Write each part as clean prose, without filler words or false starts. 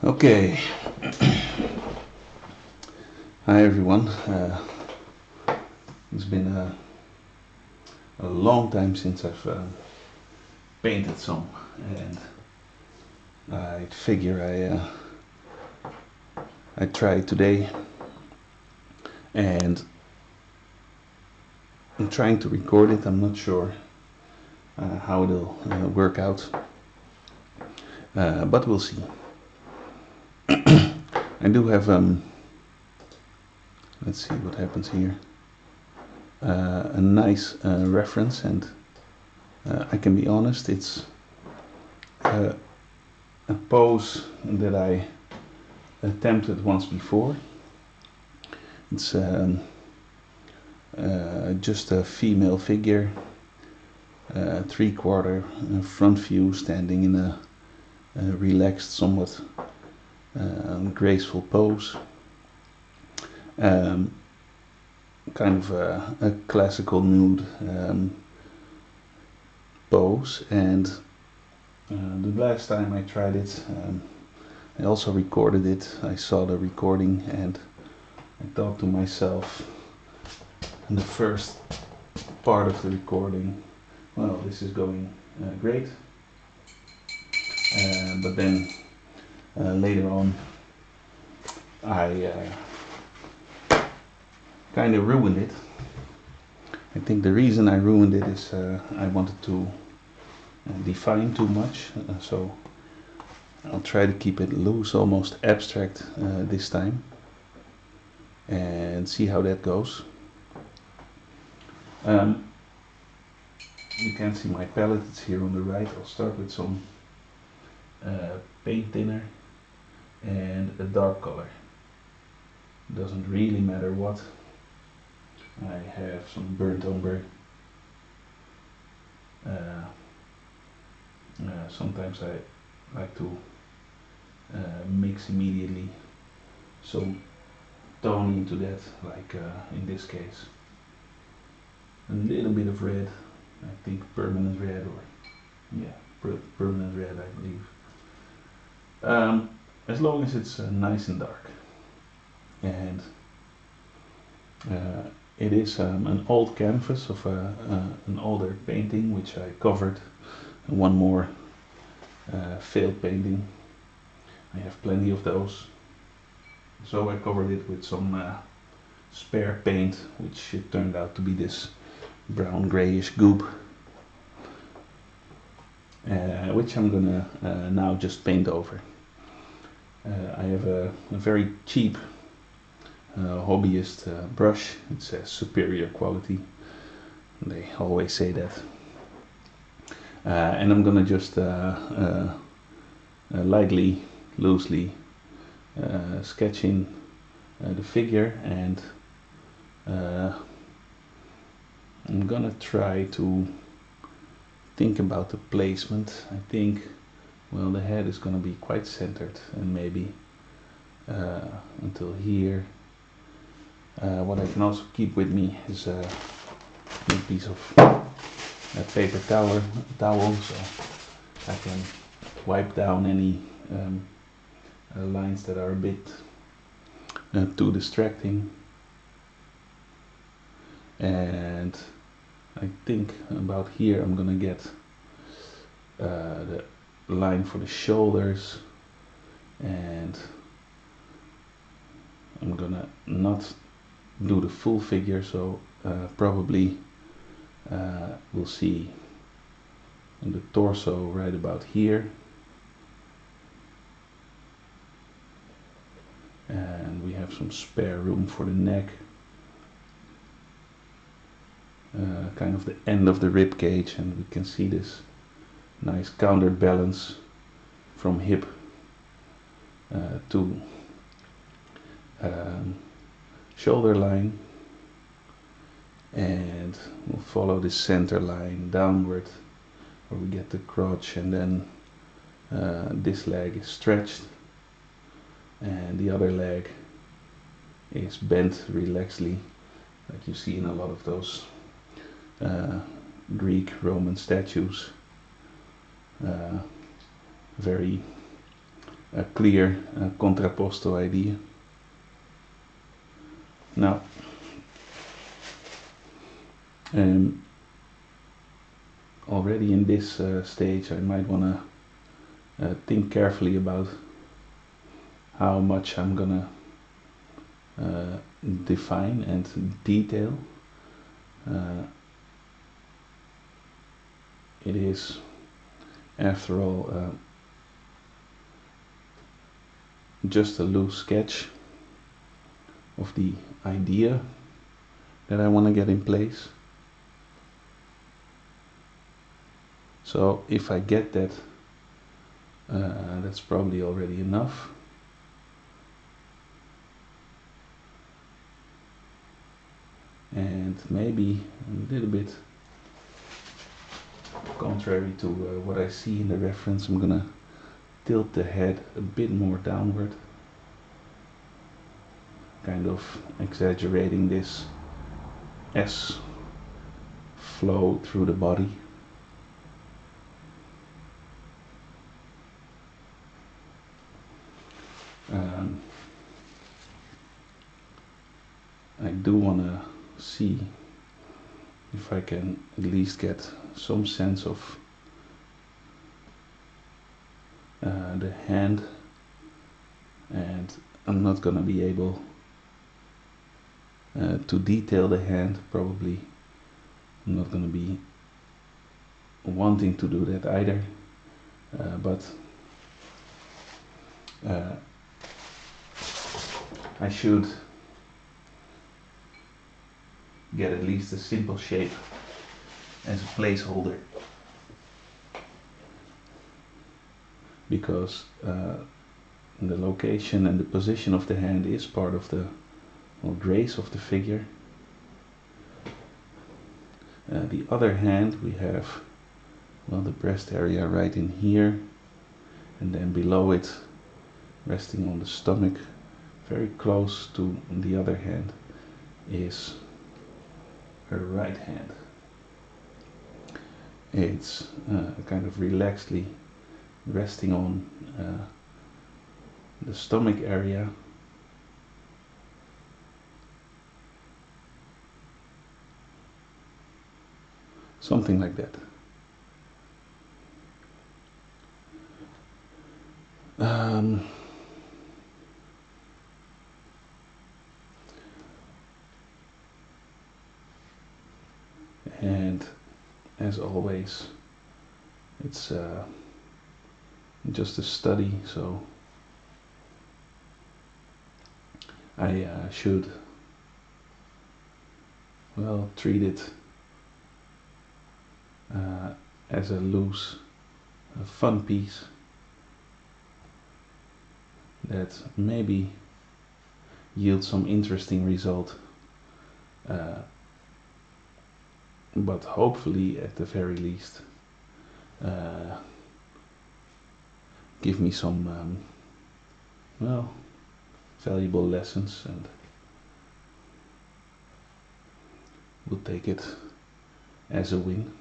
Okay. Hi everyone. It's been a long time since I've painted some, and I figure I try today, and I'm trying to record it. I'm not sure how it'll work out, but we'll see. I do have let's see what happens here. A nice reference, and I can be honest, it's a pose that I attempted once before. It's just a female figure, 3/4 front view, standing in a relaxed, somewhat graceful pose. Kind of a classical nude pose, and the last time I tried it, I also recorded it. I saw the recording and I thought to myself in the first part of the recording, well, this is going great, but then later on I kind of ruined it. I think the reason I ruined it is I wanted to define too much, so I'll try to keep it loose, almost abstract this time, and see how that goes. You can see my palette, it's here on the right. I'll start with some paint thinner and a dark color. Doesn't really matter what. I have some burnt umber. Sometimes I like to mix immediately some tone into that, like in this case. A little bit of red, I think permanent red, or yeah, permanent red, I believe. As long as it's nice and dark. And it is an old canvas of an older painting which I covered, and one more failed painting. I have plenty of those, so I covered it with some spare paint, which it turned out to be this brown grayish goop, which I'm gonna now just paint over. I have a very cheap hobbyist brush. It says superior quality. They always say that. And I'm gonna just lightly, loosely sketch in the figure, and I'm gonna try to think about the placement. I think, well, the head is gonna be quite centered, and maybe until here. What I can also keep with me is a piece of paper towel, so I can wipe down any lines that are a bit too distracting. And I think about here I'm gonna get the line for the shoulders, and I'm gonna not do the full figure, so probably we'll see the torso right about here, and we have some spare room for the neck, kind of the end of the rib cage, and we can see this nice counterbalance from hip to shoulder line, and we'll follow the center line downward where we get the crotch, and then this leg is stretched and the other leg is bent relaxedly, like you see in a lot of those Greek Roman statues. Very a clear contrapposto idea. Now, already in this stage I might want to think carefully about how much I'm gonna define and detail. It is, after all, just a loose sketch of the idea that I want to get in place. So if I get that, that's probably already enough. And maybe a little bit contrary to what I see in the reference, I'm gonna tilt the head a bit more downward, kind of exaggerating this S flow through the body. I do want to see if I can at least get some sense of the hand, and I'm not gonna be able to detail the hand, probably. I'm not gonna be wanting to do that either, but I should get at least a simple shape as a placeholder, because the location and the position of the hand is part of the grace of the figure. The other hand, we have, well, the breast area right in here, and then below it, resting on the stomach, very close to the other hand, is her right hand. It's kind of relaxedly resting on the stomach area. Something like that. And as always, it's just a study, so I should, well, treat it as a loose, fun piece that maybe yields some interesting result, but hopefully at the very least give me some well, valuable lessons, and we'll take it as a win.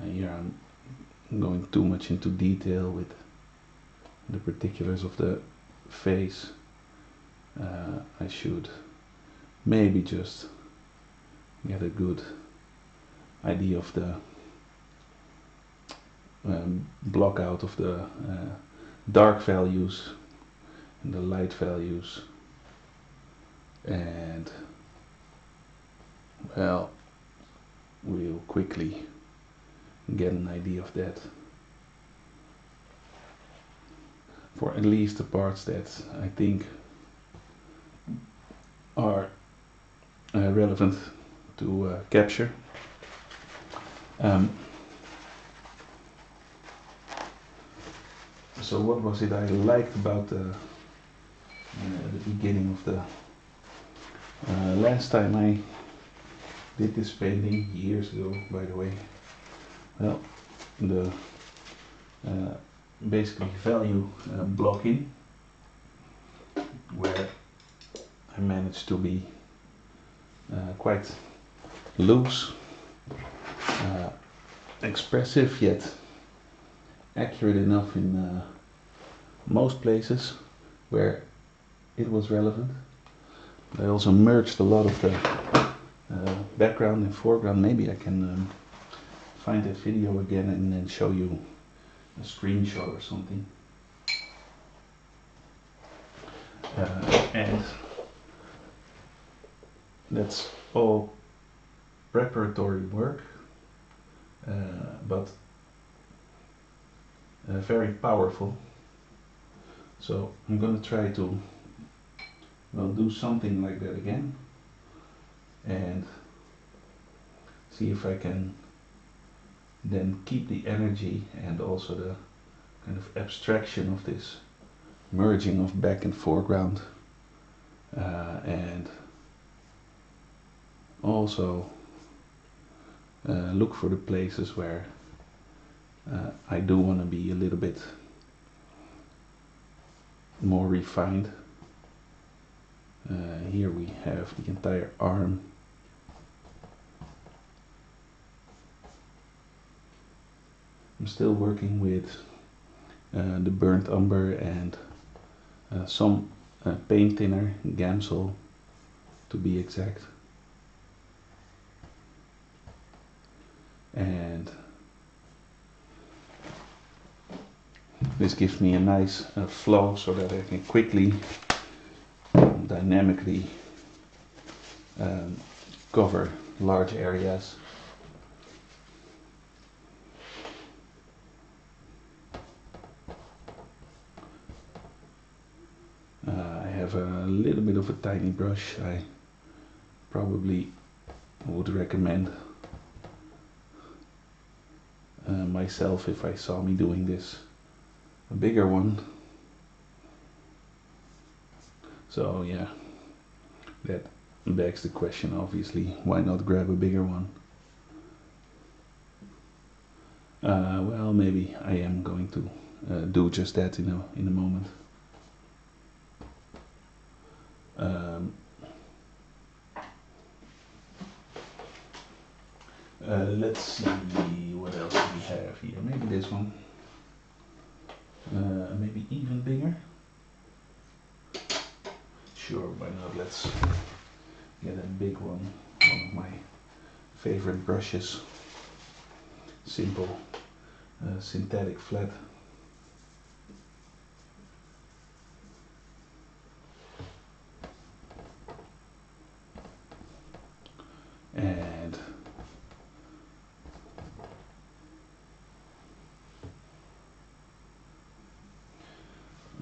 Here I'm going too much into detail with the particulars of the face. I should maybe just get a good idea of the block out of the dark values and the light values, and well, we'll quickly get an idea of that for at least the parts that I think are relevant to capture. So what was it I liked about the beginning of the last time I did this painting, years ago by the way? Well, the basically value blocking, where I managed to be quite loose, expressive, yet accurate enough in most places where it was relevant. I also merged a lot of the background and foreground. Maybe I can find that video again and then show you a screenshot or something. And that's all preparatory work, but very powerful. So I'm going to try to do something like that again and see if I can then keep the energy and also the kind of abstraction of this merging of back and foreground, and also look for the places where I do want to be a little bit more refined. Here we have the entire arm. I'm still working with the burnt umber and some paint thinner, Gamsol to be exact. And this gives me a nice flow so that I can quickly, dynamically cover large areas. I have a little bit of a tiny brush. I probably would recommend myself, if I saw me doing this, a bigger one. So yeah, that begs the question, obviously, why not grab a bigger one? Well, maybe I am going to do just that in a moment. Let's see, what else do we have here? Maybe this one. Maybe even bigger. Sure, why not? Let's get a big one of my favorite brushes. Simple, synthetic flat. And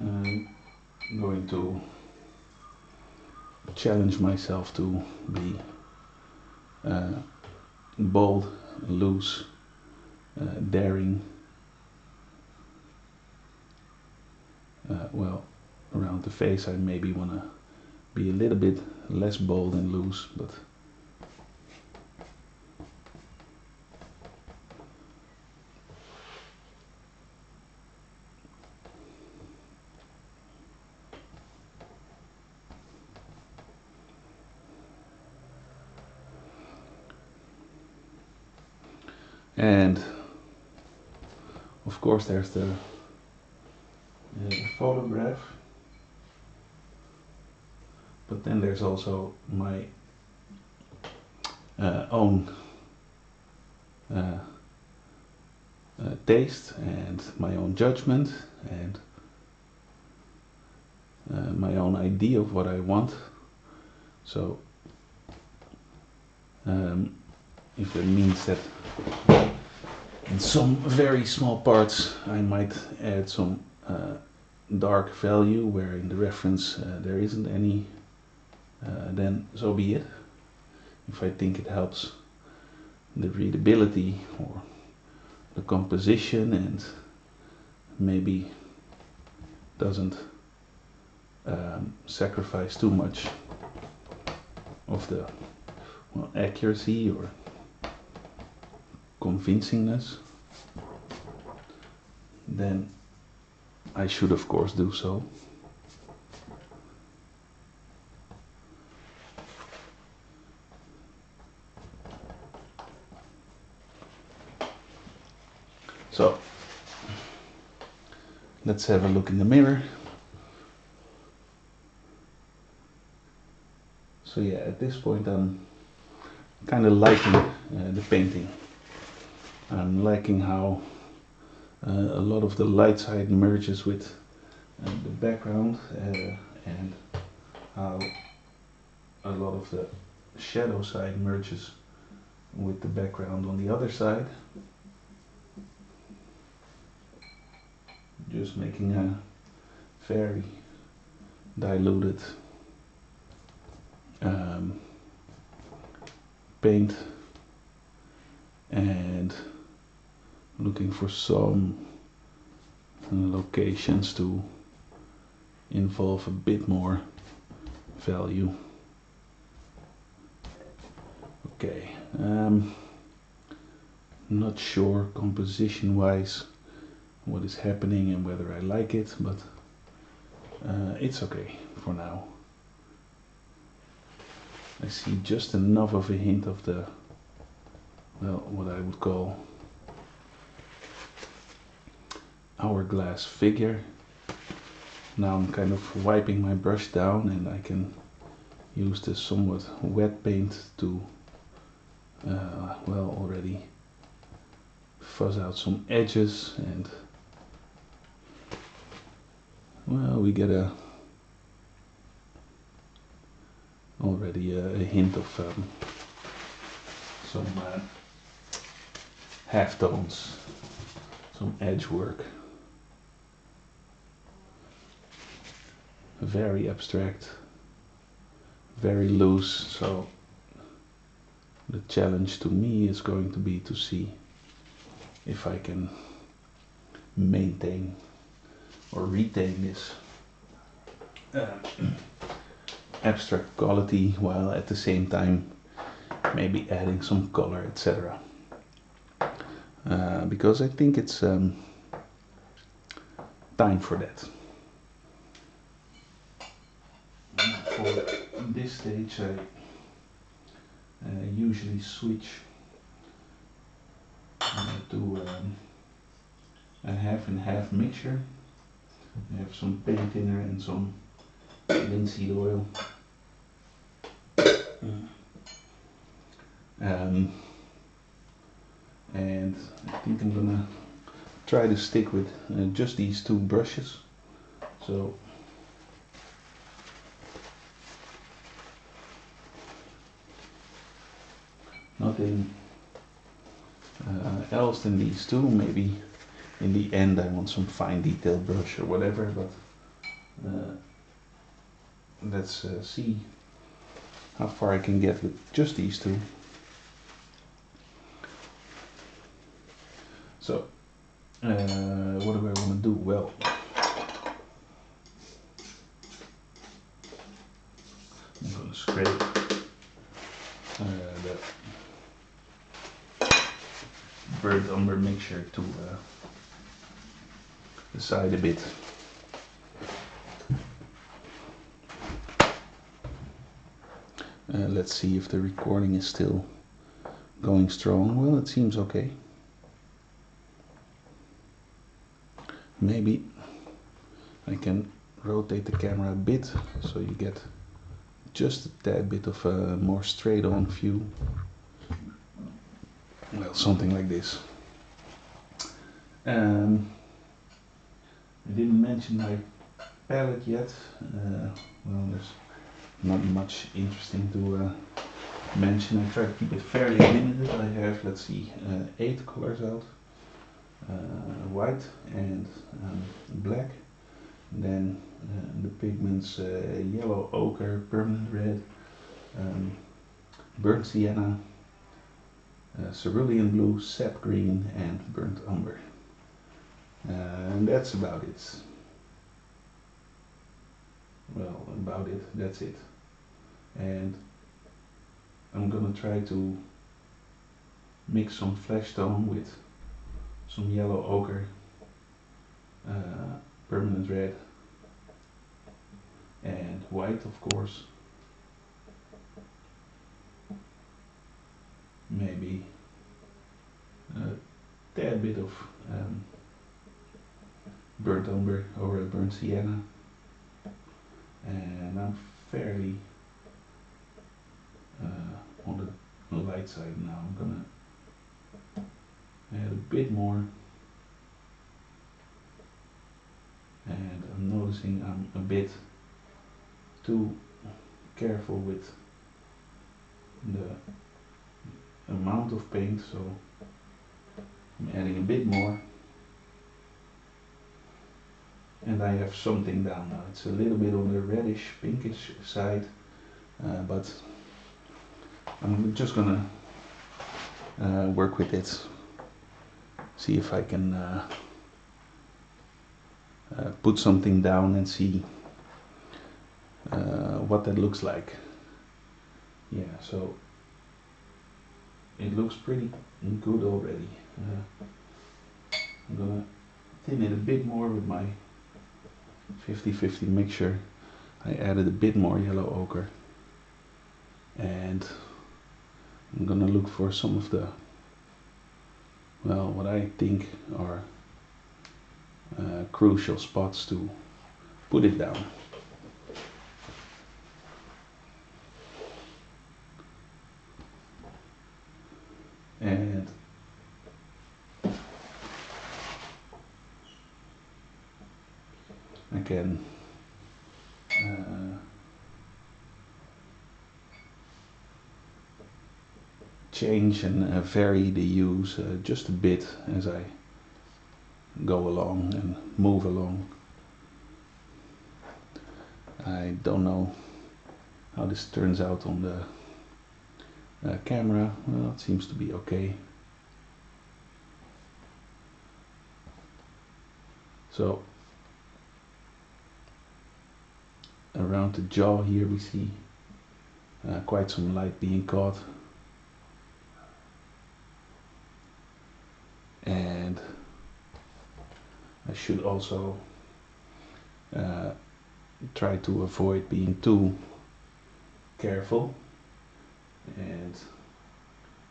I'm going to challenge myself to be bold, loose, daring. Well, around the face I maybe want to be a little bit less bold and loose, but and of course there's the photograph, but then there's also my own taste and my own judgment and my own idea of what I want. So if it means that in some very small parts I might add some dark value where in the reference there isn't any, then so be it. If I think it helps the readability or the composition and maybe doesn't sacrifice too much of the accuracy or convincingness, then I should of course do so. So Let's have a look in the mirror. So yeah, at this point I'm kind of liking the painting. I'm liking how a lot of the light side merges with the background and how a lot of the shadow side merges with the background on the other side. Just making a very diluted paint and looking for some locations to involve a bit more value. Okay, not sure composition wise what is happening and whether I like it, but it's okay for now. I see just enough of a hint of the, well, what I would call hourglass figure. Now I'm kind of wiping my brush down and I can use this somewhat wet paint to well, already fuzz out some edges, and well, we get already a hint of some halftones, some edge work. Very abstract, very loose, so the challenge to me is going to be to see if I can maintain or retain this abstract quality while at the same time maybe adding some color, etc. Because I think it's time for that. For this stage I usually switch to a half and half mixture. I have some paint thinner and some linseed oil. And I think I'm gonna try to stick with just these two brushes. So nothing else than these two. Maybe in the end I want some fine detail brush or whatever, but let's see how far I can get with just these two. So what do I want to do? Well, I'm going to scrape the burnt umber mixture to the side a bit. Let's see if the recording is still going strong. Well, it seems okay. Maybe I can rotate the camera a bit so you get just a tad bit of a more straight on view. Well, something like this. I didn't mention my palette yet. Well, there's not much interesting to mention. I try to keep it fairly limited. I have, let's see, 8 colors out. White and black. Then the pigments yellow ochre, permanent red, burnt sienna, cerulean blue, sap green and burnt umber. And that's about it. Well, about it, that's it. And I'm gonna try to mix some flesh tone with some yellow ochre, permanent red and white, of course. Maybe a tad bit of burnt umber or a burnt sienna, and I'm fairly on the light side now. I'm gonna add a bit more, and I'm noticing I'm a bit too careful with the amount of paint, so I'm adding a bit more, and I have something down now. It's a little bit on the reddish pinkish side, but I'm just gonna work with it, see if I can put something down and see what that looks like. Yeah, so it looks pretty good already. I'm gonna thin it a bit more with my 50-50 mixture. I added a bit more yellow ochre, and I'm gonna look for some of the, well, what I think are crucial spots to put it down. And I can change and vary the hues just a bit as I go along and move along. I don't know how this turns out on the camera. Well, it seems to be okay. So around the jaw here we see quite some light being caught, and I should also try to avoid being too careful and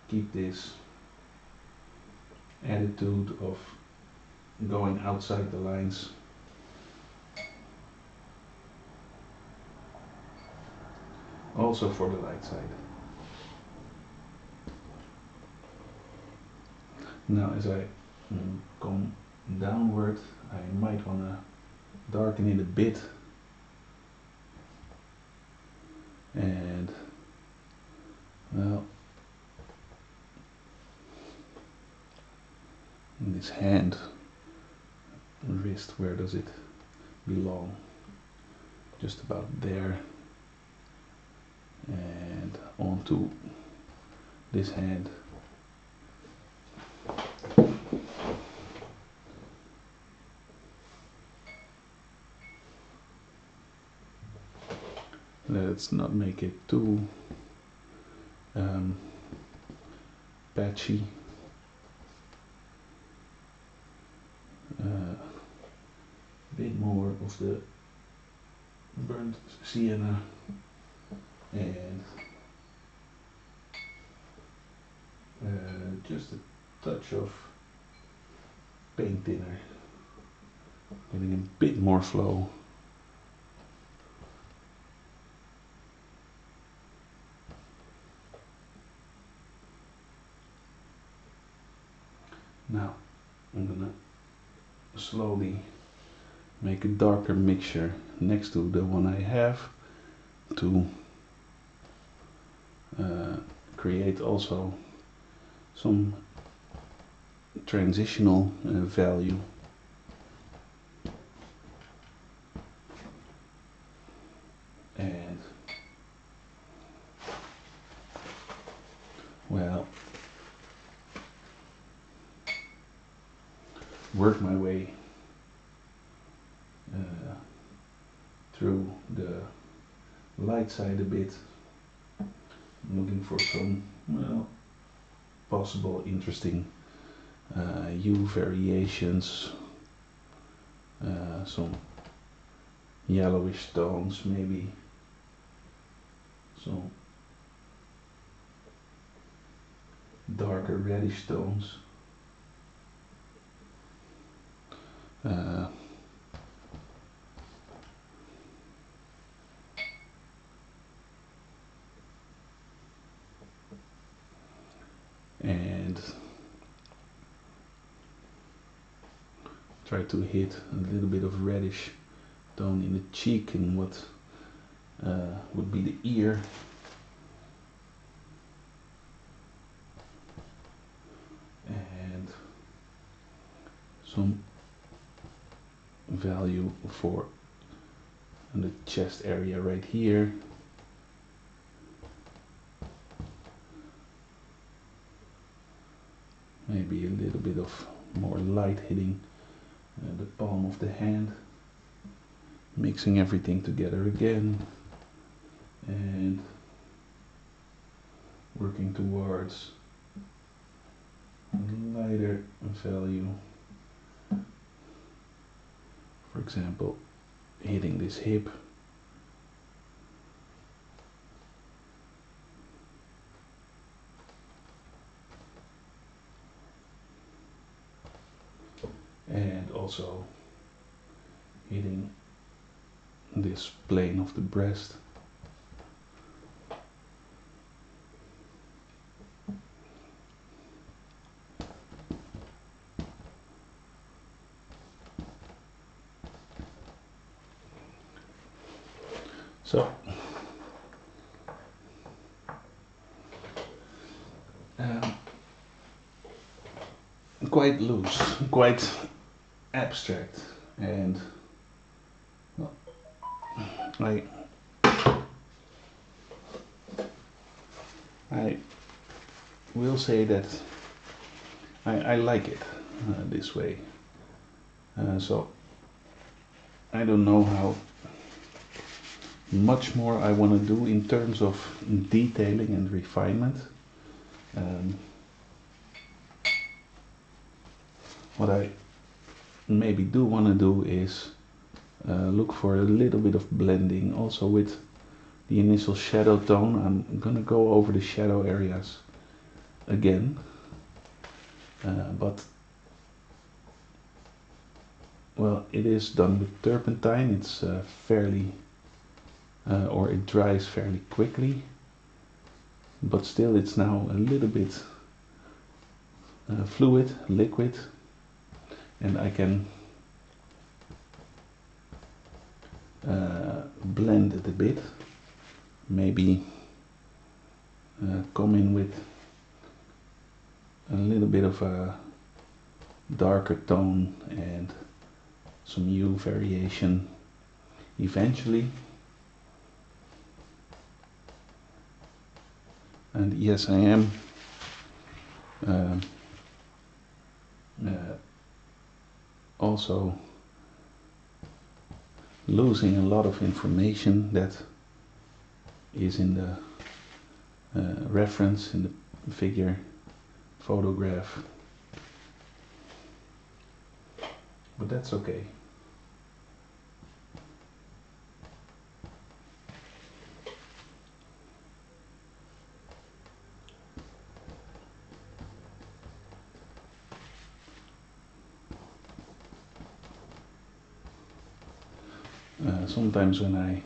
keep this attitude of going outside the lines. Also for the light side. Now as I come downward, I might want to darken it a bit, and well, this hand, wrist, where does it belong? Just about there, and onto this hand. Let's not make it too patchy. A bit more of the burnt sienna, and just a touch of paint thinner, getting a bit more flow. Now I'm gonna slowly make a darker mixture next to the one I have to create also some transitional value. And well, work my way through the light side a bit. I'm looking for some, well, possible interesting hue variations, some yellowish tones, maybe some darker reddish tones. try to hit a little bit of reddish tone in the cheek and what would be the ear. And some value for the chest area right here. Maybe a little bit of more light hitting the palm of the hand. Mixing everything together again and working towards a lighter value. For example, hitting this hip. And also hitting this plane of the breast. So quite loose, quite abstract, and well, I will say that I like it this way. So I don't know how much more I want to do in terms of detailing and refinement. What I maybe do want to do is look for a little bit of blending also with the initial shadow tone. I'm gonna go over the shadow areas again, but well, it is done with turpentine. It's fairly or it dries fairly quickly, but still it's now a little bit fluid, liquid, and I can blend it a bit, maybe come in with a little bit of a darker tone and some hue variation eventually. And yes, I am also losing a lot of information that is in the reference, in the figure photograph, but that's okay. Sometimes when I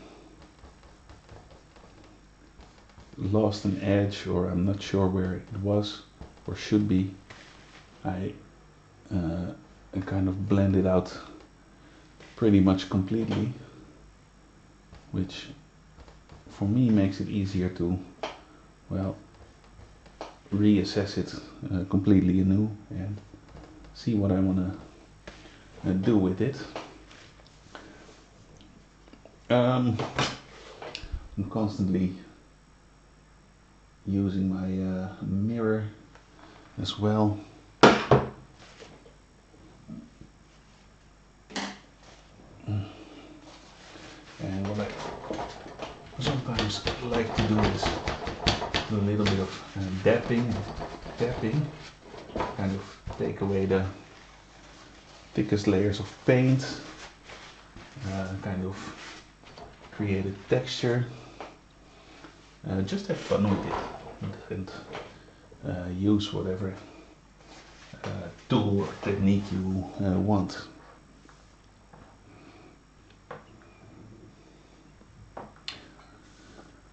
lost an edge or I'm not sure where it was or should be, I kind of blend it out pretty much completely, which for me makes it easier to, well, reassess it completely anew and see what I want to do with it. I'm constantly using my mirror as well. And what I sometimes like to do is do a little bit of tapping, kind of take away the thickest layers of paint, kind of create a texture. Just have fun with it and use whatever tool or technique you want.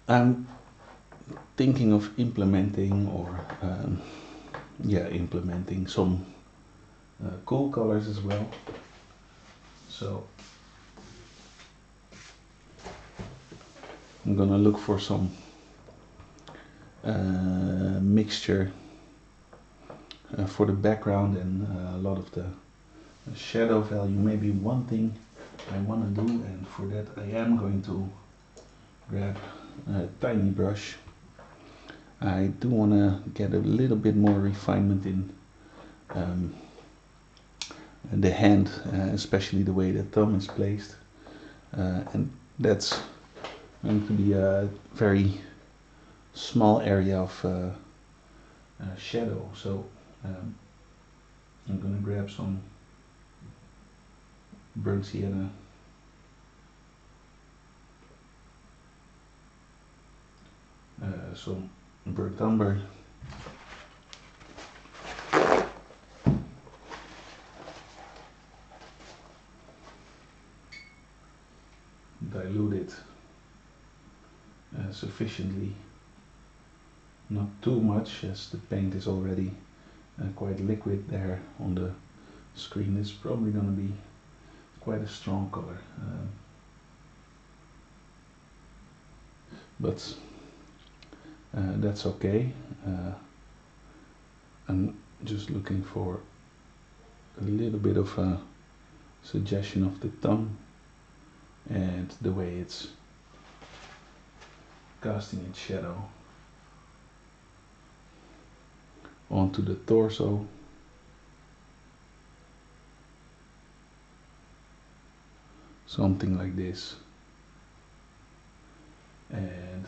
I'm thinking of implementing implementing some cool colors as well. So I'm gonna look for some mixture for the background and a lot of the shadow value. Maybe one thing I want to do, and for that I am going to grab a tiny brush. I do want to get a little bit more refinement in the hand, especially the way the thumb is placed, and that's going to be a very small area of shadow. So I'm going to grab some burnt sienna, some burnt umber, dilute it sufficiently, not too much, as the paint is already quite liquid there on the screen. It's probably going to be quite a strong color, but that's okay. I'm just looking for a little bit of a suggestion of the thumb and the way it's casting its shadow onto the torso. Something like this. And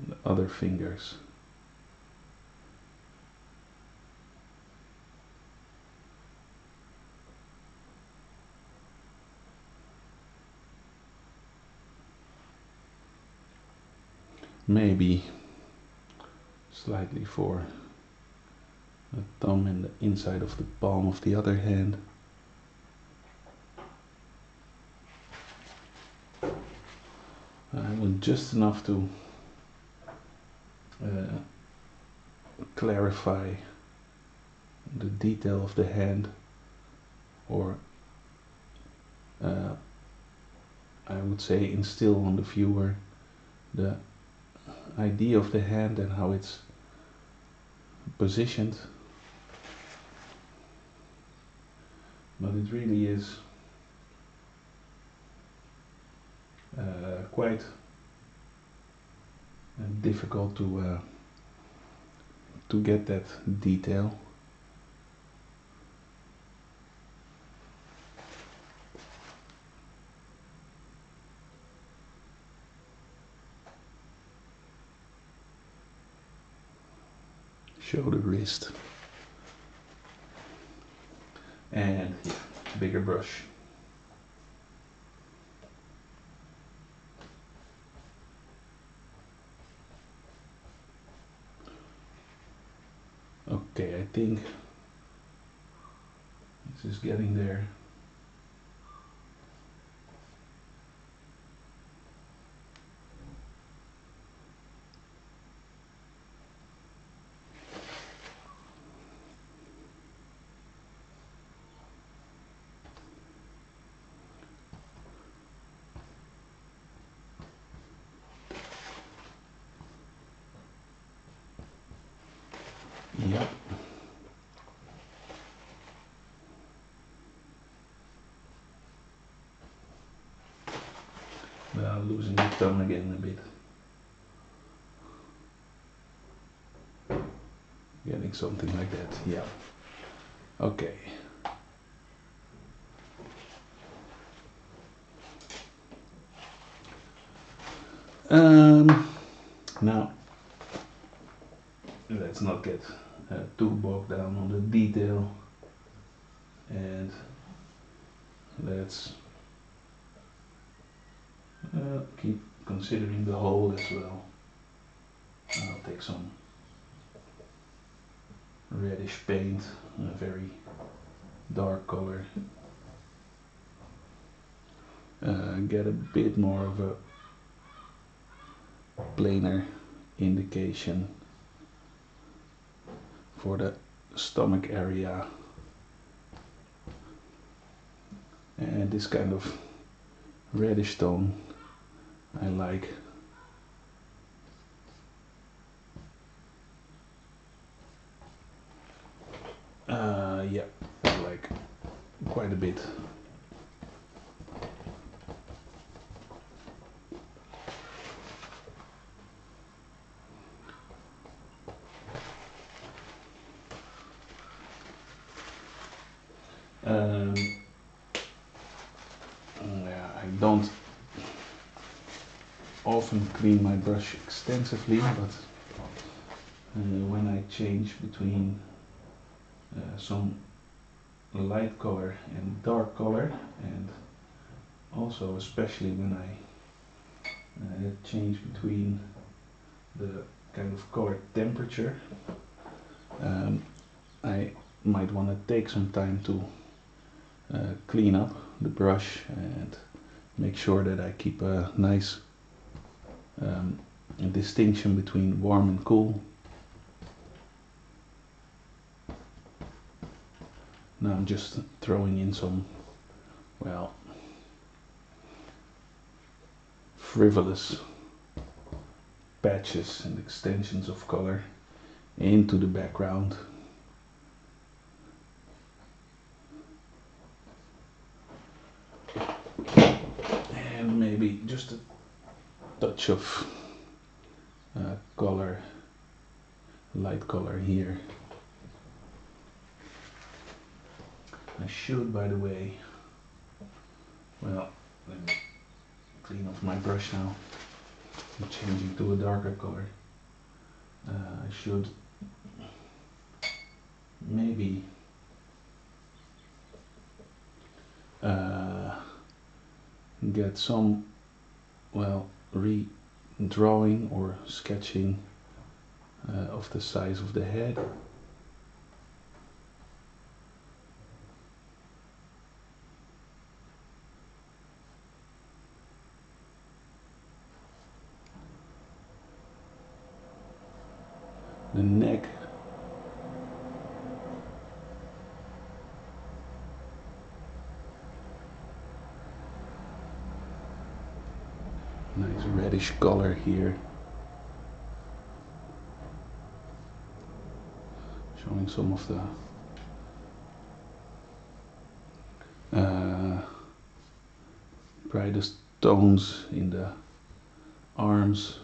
the other fingers. Maybe slightly for the thumb and the inside of the palm of the other hand. I want just enough to clarify the detail of the hand, or I would say instill on the viewer the idea of the hand and how it's positioned. But it really is quite difficult to get that detail. Show the wrist, and yeah, bigger brush. Okay, I think this is getting there. Yep. Well, losing the thumb again a bit. Getting something like that, yeah. Okay. Now, let's not get too bogged down on the detail, and let's keep considering the whole as well. I'll take some reddish paint, a very dark color. Get a bit more of a planar indication for the stomach area. And this kind of reddish tone I like. Yeah, I like quite a bit. Um, yeah, I don't often clean my brush extensively, but when I change between some light color and dark color, and also especially when I change between the kind of color temperature, I might want to take some time to clean up the brush and make sure that I keep a nice distinction between warm and cool. Now I'm just throwing in some, well, frivolous patches and extensions of color into the background. And maybe just a touch of color, light color here. I should, by the way, well, let me clean off my brush now. I'm changing to a darker color. I should maybe get some, well, redrawing or sketching of the size of the head. The neck. Nice reddish color here. Showing some of the brightest tones in the arms.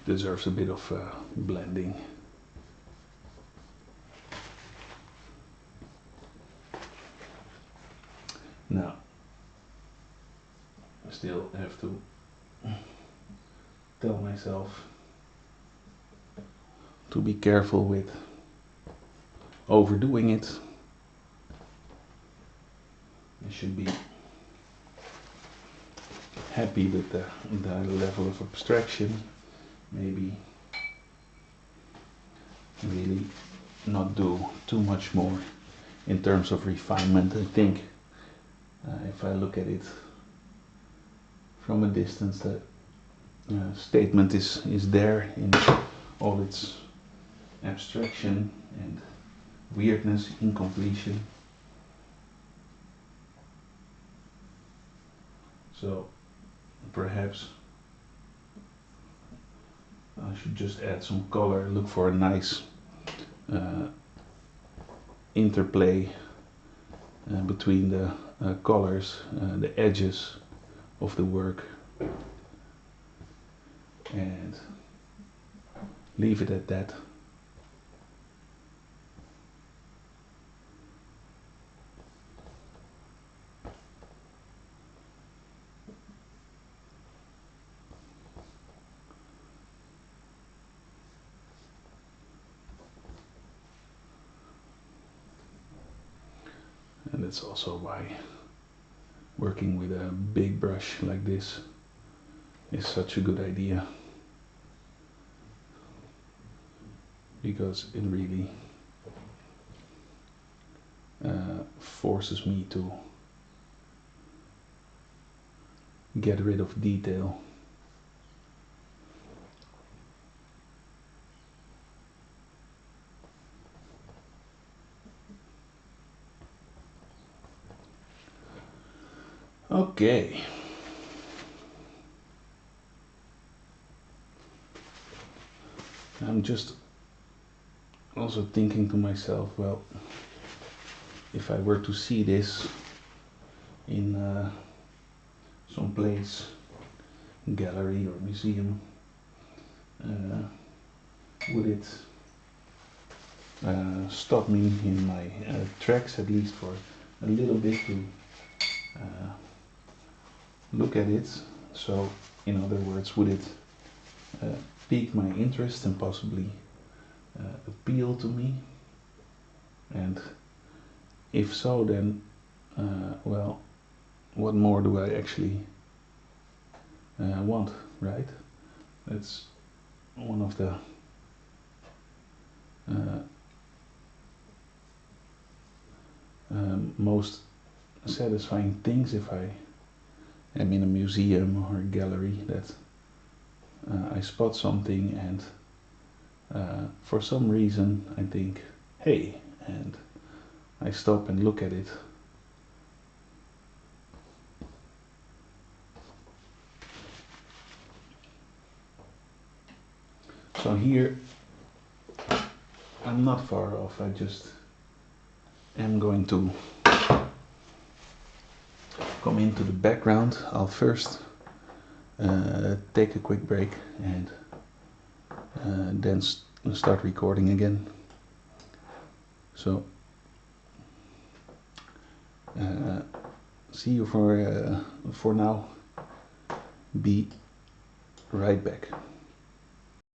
Deserves a bit of blending. Now, I still have to tell myself to be careful with overdoing it. I should be happy with the level of abstraction. Maybe really not do too much more in terms of refinement. I think if I look at it from a distance, the statement is there in all its abstraction and weirdness, incompletion. So perhaps I should just add some color, look for a nice interplay between the colors, the edges of the work, and leave it at that. And that's also why working with a big brush like this is such a good idea, because it really forces me to get rid of detail. Okay. I'm just also thinking to myself, well, if I were to see this in some place, gallery or museum, uh, would it stop me in my tracks at least for a little bit to uh, look at it? So, in other words, would it pique my interest and possibly appeal to me? And if so, then, well, what more do I actually want, right? That's one of the uh, most satisfying things if I am in a museum or a gallery, that I spot something and for some reason I think, hey, and I stop and look at it. So here I'm not far off, I just am going to come into the background. I'll first take a quick break and then start recording again. So see you for now. Be right back.